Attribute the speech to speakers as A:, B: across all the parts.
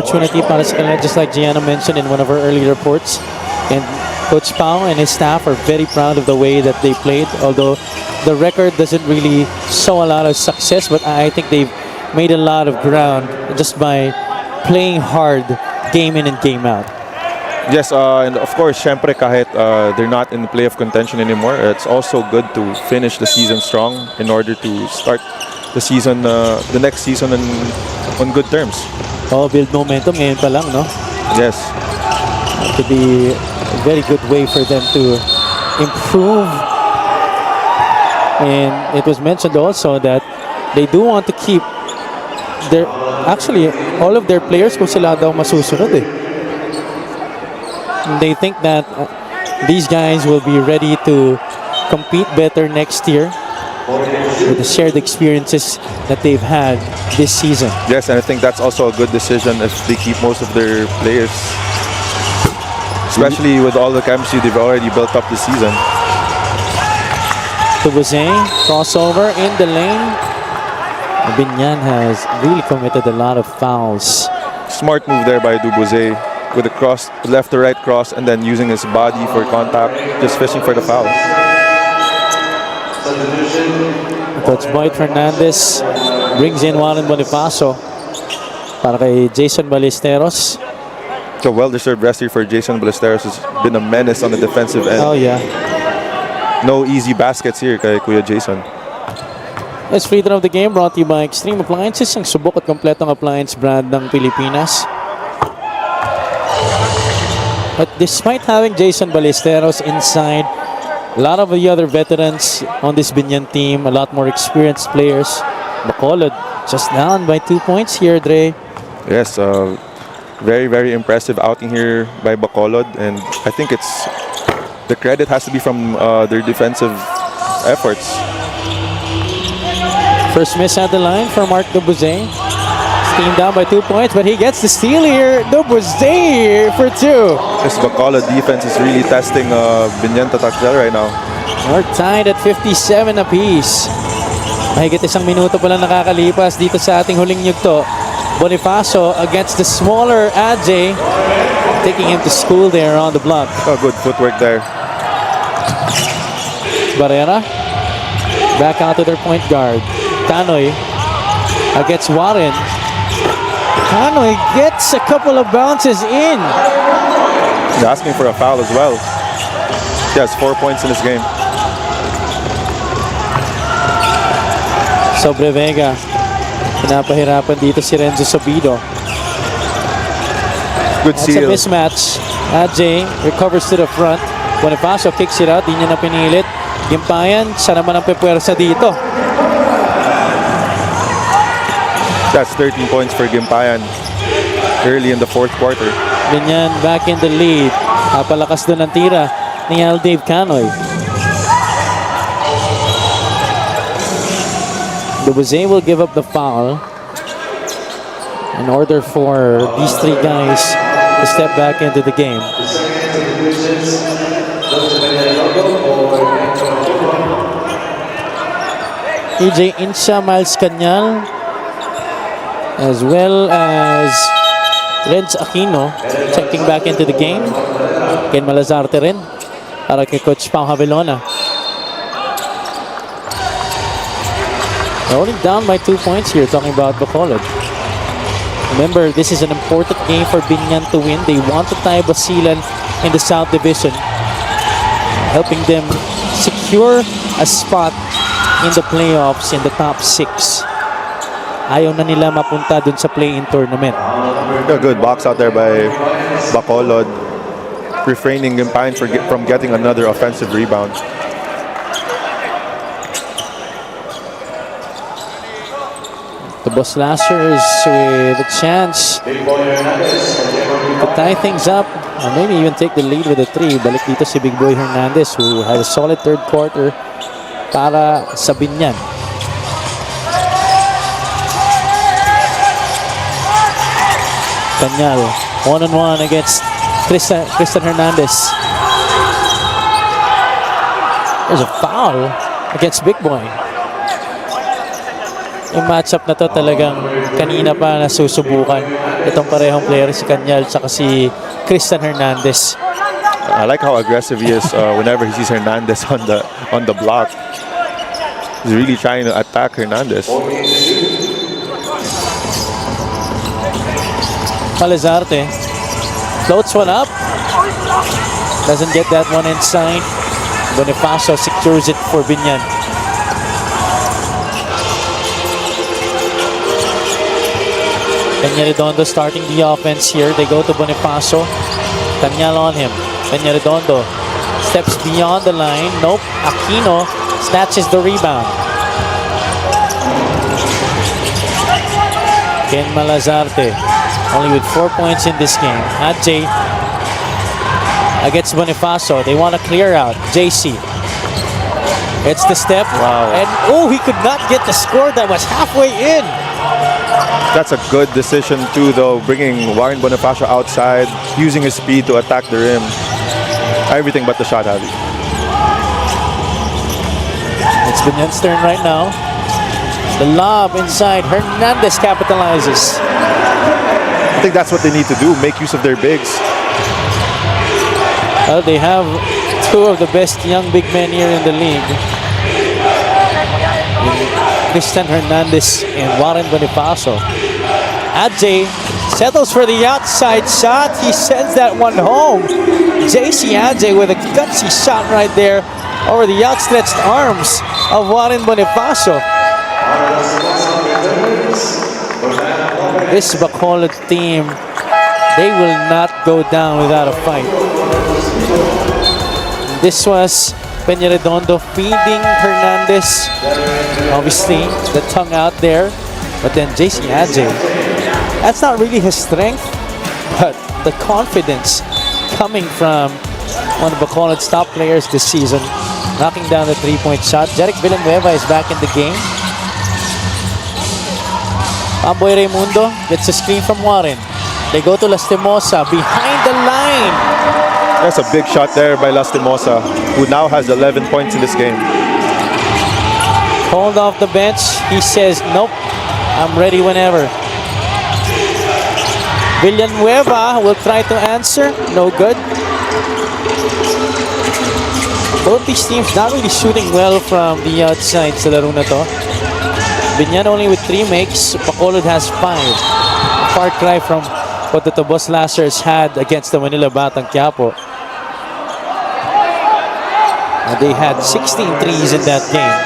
A: opportunity para sa kanila, just like Gianna mentioned in one of our early reports. And Coach Pao and his staff are very proud of the way that they played, although the record doesn't really show a lot of success, but I think they've made a lot of ground just by playing hard game in and game out.
B: Yes, and of course, syempre kahit they're not in the playoff contention anymore, it's also good to finish the season strong in order to start the season, the next season on good terms.
A: Oh, build momentum ngayon pa lang, no?
B: Yes.
A: It could be a very good way for them to improve. And it was mentioned also that they do want to keep their, actually, all of their players kung sila daw masusunod eh. They think that these guys will be ready to compete better next year with the shared experiences that they've had this season.
B: Yes, and I think that's also a good decision if they keep most of their players, especially with all the chemistry they've already built up this season.
A: Tubuzay, crossover in the lane. Biñan has really committed a lot of fouls.
B: Smart move there by Dubuze with a cross, left to right cross, and then using his body for contact, just fishing for the foul.
A: Coach Boyd Fernandez brings in Warren Bonifacio para kay Jason Ballesteros.
B: So well-deserved rest here for Jason Ballesteros, who's been a menace on the defensive end.
A: Oh yeah.
B: No easy baskets here kay Kuya Jason.
A: It's free throw of the game brought to you by Extreme Appliances, ang subok at kompletong appliance brand ng Pilipinas. But despite having Jason Ballesteros inside, a lot of the other veterans on this Biñan team, a lot more experienced players. Bacolod just down by 2 points here, Dre.
B: Yes, very, very impressive outing here by Bacolod, and I think it's the credit has to be from their defensive efforts.
A: First miss at the line for Mark Dubuzay. Steam down by 2 points, but he gets the steal here. Dubuzay for 2.
B: This Bacolod defense is really testing Biñan Tatakjal right now.
A: We're tied at 57 apiece. Mahigit isang minuto pa lang nakakalipas dito sa ating huling yugto. Bonifacio against the smaller Adjay, taking him to school there on the block.
B: Oh, good footwork there.
A: Barrera back out to their point guard. Tanoy against Warren. Tanoy gets a couple of bounces in.
B: He's asking for a foul as well. He has 4 points in this game.
A: Sobre Vega. Pinapahirapan dito si Renzo Sobido.
B: Good seal.
A: That's a mismatch. Adjay recovers to the front. Bonifacio kicks it out. Di niya na pinilit. Gimpayan, siya naman ang pepwersa dito.
B: That's 13 points for Gimpayan early in the fourth quarter.
A: Biñan back in the lead. Napalakas doon ang tira ni Al Dave Canoy. Dubuzay will give up the foul in order for these three guys to step back into the game. EJ Insha, Miles Canyal, as well as Renz Aquino checking back into the game. Ken Malazarte rin para kay Coach Pao Javelona. Only down by 2 points here, talking about Bacolod. Remember, this is an important game for Biñan to win. They want to tie Basilan in the South Division, helping them secure a spot in the playoffs in the top 6. Ayaw na nila mapunta dun sa play-in tournament.
B: A good box out there by Bacolod, refraining Gimpayan from getting another offensive rebound.
A: The Boslashers with a chance to tie things up, or maybe even take the lead with a 3. Balik dito si Big Boy Hernandez, who had a solid third quarter para sa Biñan. Canyal, one-on-one against Tristan Hernandez. There's a foul against Big Boy. Yung matchup na to talagang kanina pa nasusubukan itong parehong player, si Kanyal at si Christian Hernandez.
B: I like how aggressive he is whenever he sees Hernandez on the block. He's really trying to attack Hernandez.
A: Malazarte floats one up. Doesn't get that one inside. Bonifacio secures it for Biñan. Peña-Redondo starting the offense here. They go to Bonifacio. Kanyal on him. Peña-Redondo steps beyond the line. Nope. Aquino snatches the rebound. Ken Malazarte only with 4 points in this game. Adjay against Bonifacio. They want to clear out. JC. It's the step.
B: Wow.
A: And he could not get the score that was halfway in.
B: That's a good decision too, though, bringing Warren Bonifacio outside, using his speed to attack the rim. Everything but the shot, Javi.
A: It's Biñan's turn right now. The lob inside. Hernandez capitalizes.
B: I think that's what they need to do, make use of their bigs.
A: Well, they have two of the best young big men here in the league. Christian Hernandez and Warren Bonifacio. Adjay settles for the outside shot. He sends that one home. JC Adjay with a gutsy shot right there over the outstretched arms of Warren Bonifacio. This Bacolod team, they will not go down without a fight. This was Peña-Redondo feeding Hernandez. Obviously, the tongue out there. But then JC Adjay, that's not really his strength, but the confidence coming from one of Bacolod's top players this season, knocking down the three-point shot. Jeric Villanueva is back in the game. Amboy Raimundo gets a screen from Warren. They go to Lastimosa behind the line.
B: That's a big shot there by Lastimosa, who now has 11 points in this game.
A: Called off the bench. He says, nope, I'm ready whenever. Villanueva will try to answer. No good. Both these teams not really shooting well from the outside sa laro na to. Biñan only with 3 makes. Bacolod has 5. A far cry from what the Tobos Lashers had against the Manila Batang Quiapo. And they had 16 threes in that game.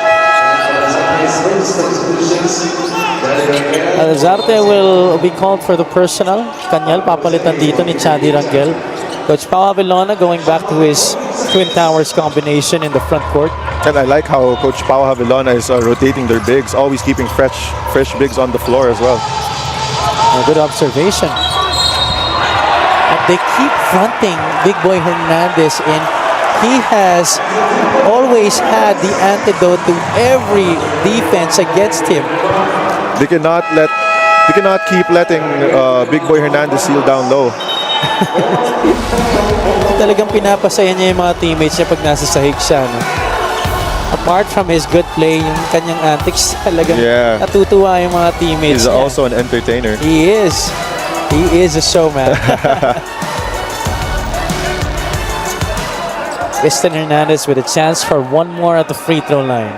A: Alzarte will be called for the personal. Kanyal papalitan dito ni Chadi Rangel. Coach Pao Avellona going back to his Twin Towers combination in the front court.
B: And I like how Coach Pao Avellona is rotating their bigs, always keeping fresh bigs on the floor as well.
A: A good observation. And they keep fronting Big Boy Hernandez, and he has always had the antidote to every defense against him.
B: They cannot keep letting Big Boy Hernandez seal down low.
A: Talagang pinapasaya niya yung mga teammates niya pag nasa sahig siya. No? Apart from his good play, yung kanyang antics, talagang natutuwa yung mga teammates
B: He's
A: niya.
B: also an entertainer.
A: He is. He is a showman. Christian Hernandez with a chance for one more at the free throw line.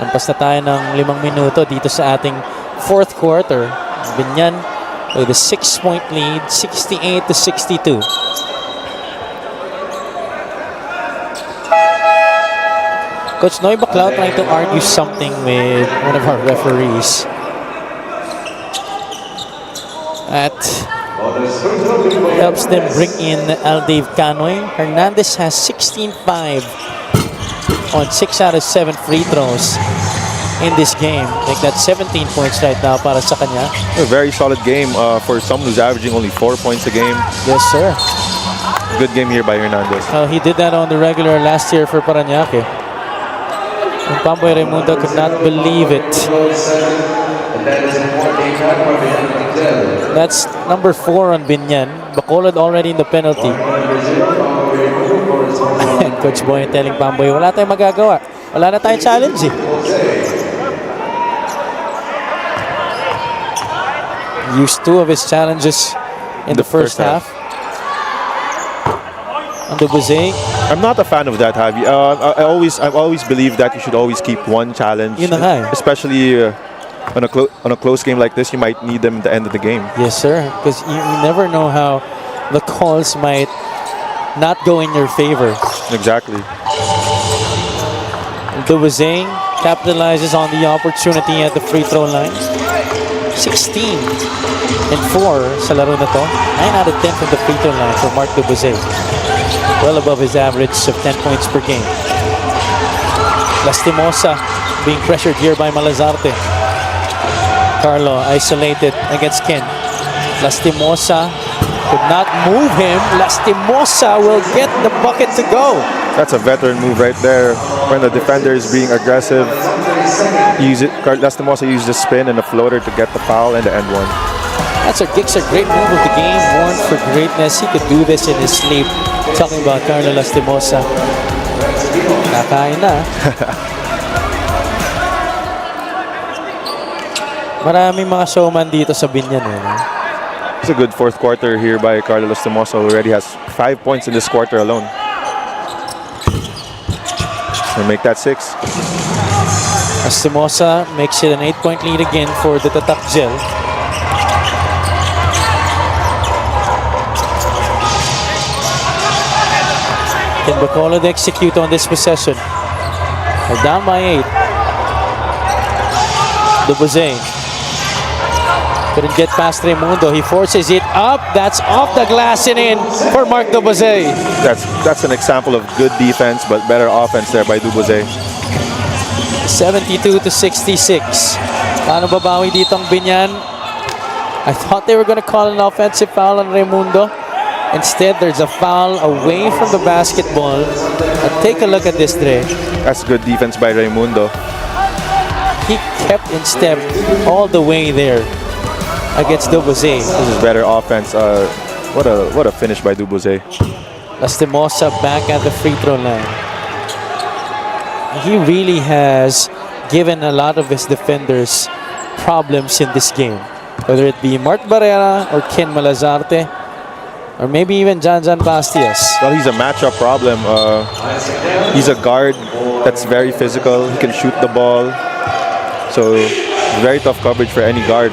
A: Lampas na tayo ng 5 minuto dito sa ating fourth quarter. Biñan with a 6-point lead, 68-62. Coach Noy Baclao trying to argue something with one of our referees. That helps them bring in Aldave Canoy. Hernandez has 16-5 on 6 out of 7 free throws in this game. I think that's 17 points right now para sa kanya.
B: A very solid game for someone who's averaging only 4 points a game.
A: Yes, sir.
B: Good game here by Hernandez.
A: He did that on the regular last year for Parañaque. And Pamboy Raimundo could not believe it. That's number 4 on Biñan. Bacolod already in the penalty. And Coach Boy telling Pamboy, wala tayong magagawa. Wala na tayong challenge eh. Used 2 of his challenges in the first half. On the Buzay.
B: I'm not a fan of that, Javi. I've always believed that you should always keep one challenge,
A: Yun na nga eh.
B: especially on a close game like this. You might need them at the end of the game.
A: Yes, sir. Because you never know how the calls might not go in your favor.
B: Exactly.
A: Dubuzeng capitalizes on the opportunity at the free throw line. 16 and 4 sa laro na to. 9 out of 10 from the free throw line for Mark Dubuzeng. Well above his average of 10 points per game. Lastimosa being pressured here by Malazarte. Carlo isolated against Ken. Lastimosa could not move him. Lastimosa will get the bucket to go.
B: That's a veteran move right there. When the defender is being aggressive, Lastimosa used the spin and the floater to get the foul and the end one.
A: That's a great move of the game, born for greatness. He could do this in his sleep. Talking about Carlo Lastimosa. Kakain na. Maraming mga showman dito sa Biñan.
B: It's a good fourth quarter here by Carlo Lastimosa, who already has 5 points in this quarter alone. And make that 6.
A: Lastimosa makes it an 8-point lead again for the Tatak Gel. Can Bacolod execute on this possession? They're down by 8. Dubuzeng couldn't get past Raimundo. He forces it up. That's off the glass and in for Mark Dubuzeng.
B: That's an example of good defense, but better offense there by Dubuzeng.
A: 72 to 66. Paano babawi dito ang Biñan? I thought they were going to call an offensive foul on Raimundo. Instead, there's a foul away from the basketball. Take a look at this, Dre.
B: That's good defense by Raimundo.
A: He kept in step all the way there against Dubuzeng.
B: This is better offense. What a finish by Dubuzeng.
A: Lastimosa back at the free throw line. He really has given a lot of his defenders problems in this game. Whether it be Mark Barrera or Ken Malazarte, or maybe even Jan Bastias.
B: Well, he's a matchup problem. He's a guard that's very physical. He can shoot the ball. So, very tough coverage for any guard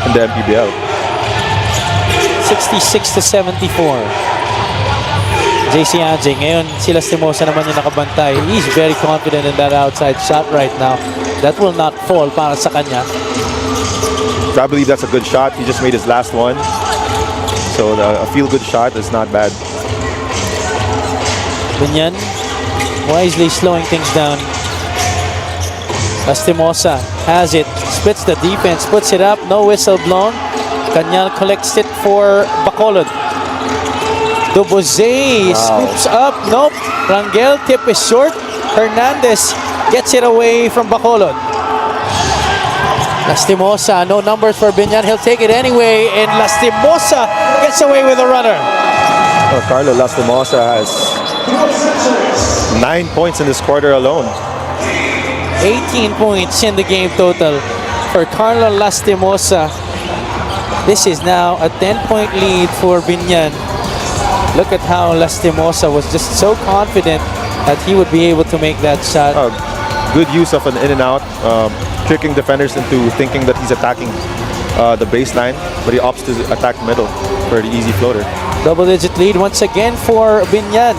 B: in the Mpbl.
A: 66 to 74. JC Anjing. Ngayon, si Lastimosa naman yung nakabantay. He's very confident in that outside shot right now. That will not fall para sa kanya.
B: So I believe that's a good shot. He just made his last one. So a feel-good shot is not bad.
A: Biñan wisely slowing things down. Lastimosa has it, splits the defense, puts it up, no whistle blown. Kanyal collects it for Bacolod. Dubuzeng scoops up, nope. Rangel tip is short. Hernandez gets it away from Bacolod. Lastimosa, no numbers for Biñan. He'll take it anyway, and Lastimosa gets away with a runner.
B: Well, Carlo Lastimosa has 9 points in this quarter alone.
A: 18 points in the game total for Carlo Lastimosa. This is now a 10-point lead for Biñan. Look at how Lastimosa was just so confident that he would be able to make that shot.
B: Good use of an in and out, tricking defenders into thinking that he's attacking the baseline, but he opts to attack middle for the easy floater.
A: Double-digit lead once again for Biñan.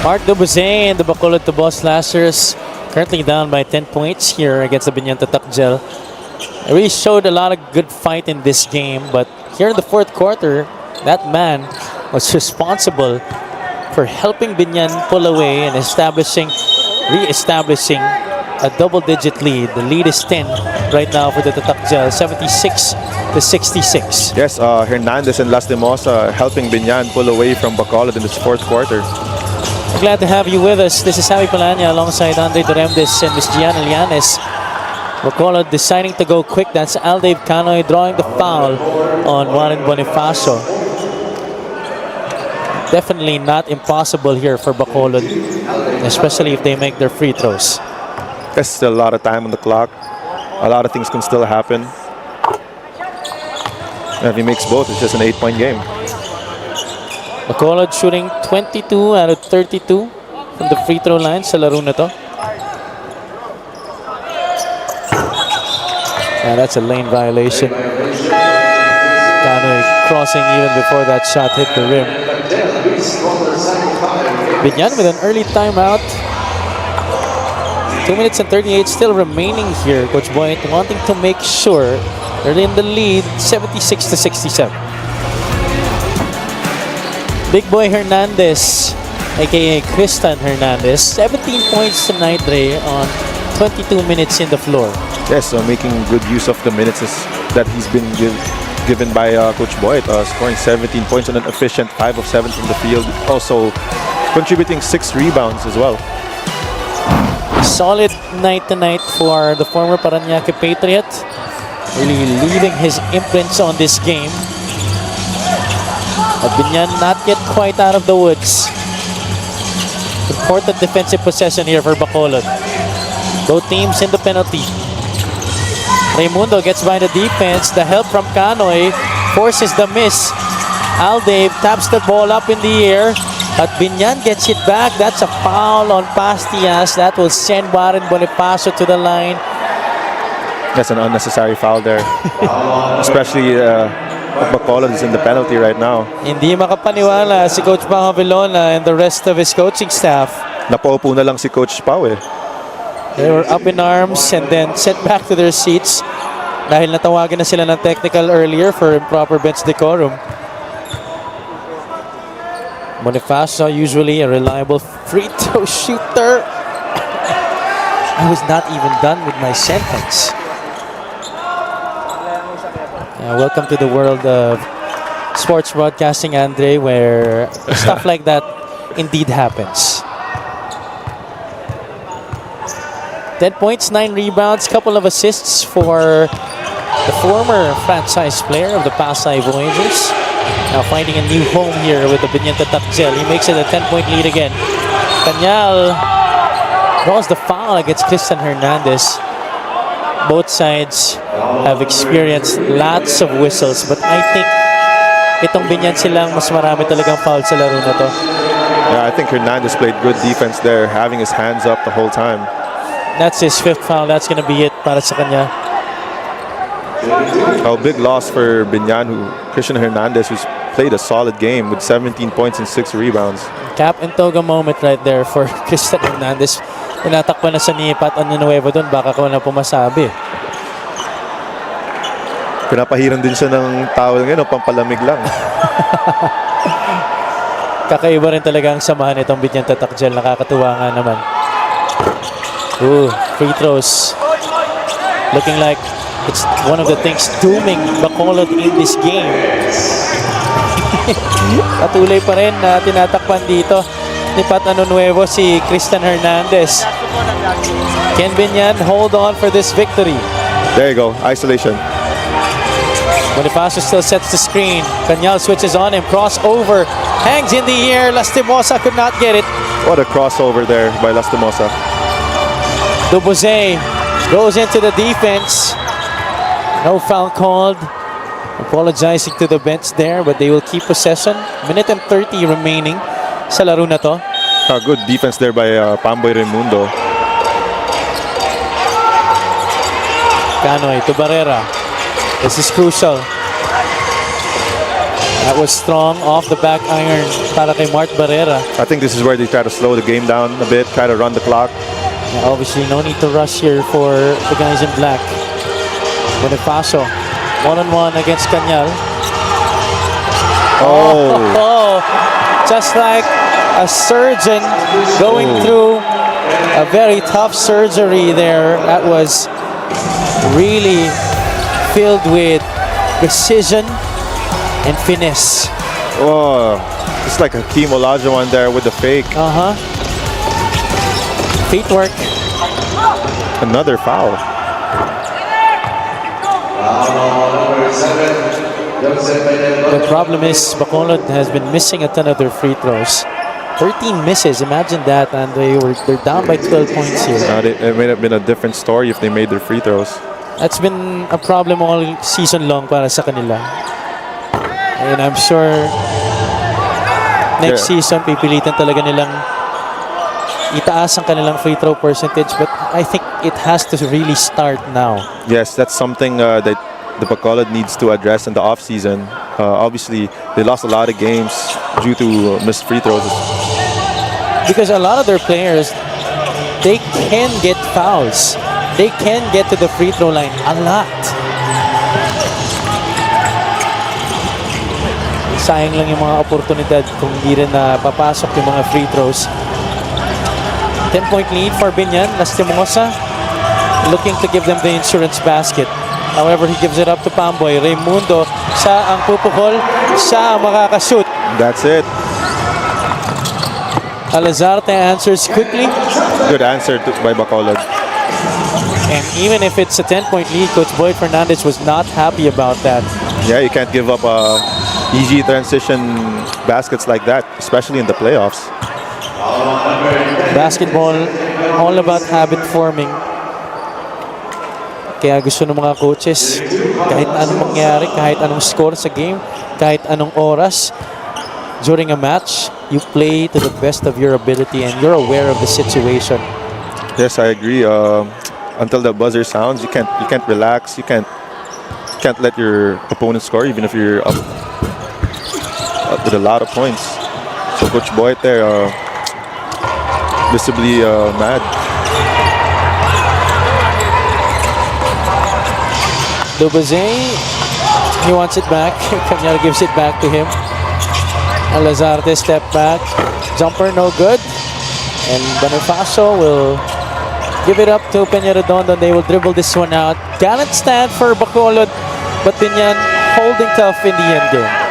A: Mark Dubuzeng and the Bacolod to Boss Slashers currently down by 10 points here against the Biñan Tatak Gel. It really showed a lot of good fight in this game, but here in the fourth quarter, that man was responsible for helping Biñan pull away and re-establishing a double-digit lead. The lead is 10 right now for the Tatak Gel, 76 to 66.
B: Yes, Hernandez and Lastimosa helping Biñan pull away from Bacolod in this fourth quarter.
A: I'm glad to have you with us. This is Javi Palanya alongside Andre Duremdes and Miss Gianna Llanes. Bacolod deciding to go quick. That's Aldave Canoy drawing the foul on Warren Bonifacio. definitely not impossible here for Bacolod, especially if they make their free throws.
B: There's still a lot of time on the clock. A lot of things can still happen. And if he makes both, it's just an 8-point game.
A: Bacolod shooting 22 out of 32 from the free throw line sa laro na to. And that's a lane violation. Canoy crossing even before that shot hit the rim. Biñan with an early timeout. 2 minutes and 38 still remaining here. Coach Boyd wanting to make sure they're in the lead, 76-67. Big Boy Hernandez, aka Christian Hernandez, 17 points tonight, Ray, on 22 minutes in the floor.
B: Yes, so making good use of the minutes that he's been given by Coach Boyd, scoring 17 points on an efficient 5 of 7 from the field. Also contributing 6 rebounds as well.
A: Solid night tonight for the former Parañaque Patriot. Really leaving his imprints on this game. But Biñan not yet quite out of the woods. Important defensive possession here for Bacolod. Both teams in the penalty. Raimundo gets by the defense. The help from Canoy forces the miss. Aldave taps the ball up in the air. But Biñan gets it back. That's a foul on Pastias. That will send Warren Bonifacio to the line.
B: That's an unnecessary foul there. Especially Bacolod is in the penalty right now.
A: Hindi makapaniwala si Coach Pao Vilona and the rest of his coaching staff.
B: Napaupo na lang si Coach Pao eh.
A: They were up in arms and then sent back to their seats dahil natawagan na sila ng technical earlier for improper bench decorum. Bonifacio, usually a reliable free throw shooter. I was not even done with my sentence. Welcome to the world of sports broadcasting, Andre, where stuff like that indeed happens. 10 points, 9 rebounds, couple of assists for the former franchise player of the Pasay Voyagers. Now finding a new home here with the Biñan Tatakjel. He makes it a 10-point lead again. Cañal draws the foul against Christian Hernandez. Both sides have experienced lots of whistles, but I think itong Biñan silang mas marami talagang foul sa laro na to.
B: Yeah, I think Hernandez played good defense there, having his hands up the whole time.
A: That's his 5th foul. That's going to be it para sa kanya.
B: A big loss for Biñan, Christian Hernandez, who's played a solid game with 17 points and 6 rebounds.
A: Cap and toga moment right there for Christian Hernandez. Tinatakpan na sa ni Pat Nuevo doon. Baka ko na pumasabi.
B: Pinapahiran din siya ng towel ngayon, pampalamig lang.
A: Kakaiba rin talaga ang samahan itong Biñan Tatakjel. Nakakatuwa nga naman. Ooh, free throws. Looking like it's one of the things dooming Bacolod in this game. Patuloy pa rin na tinatakpan dito ni Pat Nuevo si Christian Hernandez. Can Biñan hold on for this victory?
B: There you go, isolation.
A: Bonifacio still sets the screen. Cañal switches on him, crossover, hangs in the air. Lastimosa could not get it.
B: What a crossover there by Lastimosa.
A: Dubuze goes into the defense. No foul called. Apologizing to the bench there, but they will keep possession. Minute and 30 remaining sa laro na to.
B: Good defense there by Pamboy Raimundo.
A: Canoy to Barrera. This is crucial. That was strong off the back iron para kay Mart Barrera.
B: I think this is where they try to slow the game down a bit, try to run the clock.
A: Obviously, no need to rush here for the guys in black. Bonifacio, one-on-one against Cañal. Oh, just like a surgeon going through a very tough surgery there. That was really filled with precision and finesse.
B: Oh, it's like Hakeem Olajuwon there with the fake.
A: Feet work.
B: Another foul.
A: The problem is Bacolod has been missing a ton of their free throws. 13 misses, imagine that, and they're down by 12 points here.
B: It may have been a different story if they made their free throws.
A: That's been a problem all season long para sa kanila. And I'm sure next season pipilitan talaga nilang itaas ang kanilang free throw percentage, but I think it has to really start now.
B: Yes, that's something that the Bacolod needs to address in the off-season. Obviously, they lost a lot of games due to missed free throws.
A: Because a lot of their players, they can get fouls. They can get to the free throw line a lot. Sayang lang yung mga oportunidad kung hindi rin na papasok yung mga free throws. 10-point lead for Biñan. Lastimosa looking to give them the insurance basket. However, he gives it up to Pamboy. Raimundo, siya ang pupukol, siya ang makakashoot.
B: That's it.
A: Alazarte answers quickly.
B: Good answer by Bacolod.
A: And even if it's a 10-point lead, Coach Boyd Fernandez was not happy about that.
B: Yeah, you can't give up easy transition baskets like that, especially in the playoffs.
A: Basketball, all about habit forming. Kaya gusto ng mga coaches, kahit anong mangyari, kahit anong score sa game, kahit anong oras, during a match, you play to the best of your ability and you're aware of the situation.
B: Yes, I agree. Until the buzzer sounds, you can't relax. You can't let your opponent score, even if you're up with a lot of points. So Coach Boyd there, visibly mad.
A: Dubazay, he wants it back. Cañar gives it back to him. Alazarte step back. Jumper no good. And Bonifacio will give it up to Peña-Redondo. They will dribble this one out. Gallant stand for Bacolod, but Biñan holding tough in the end game.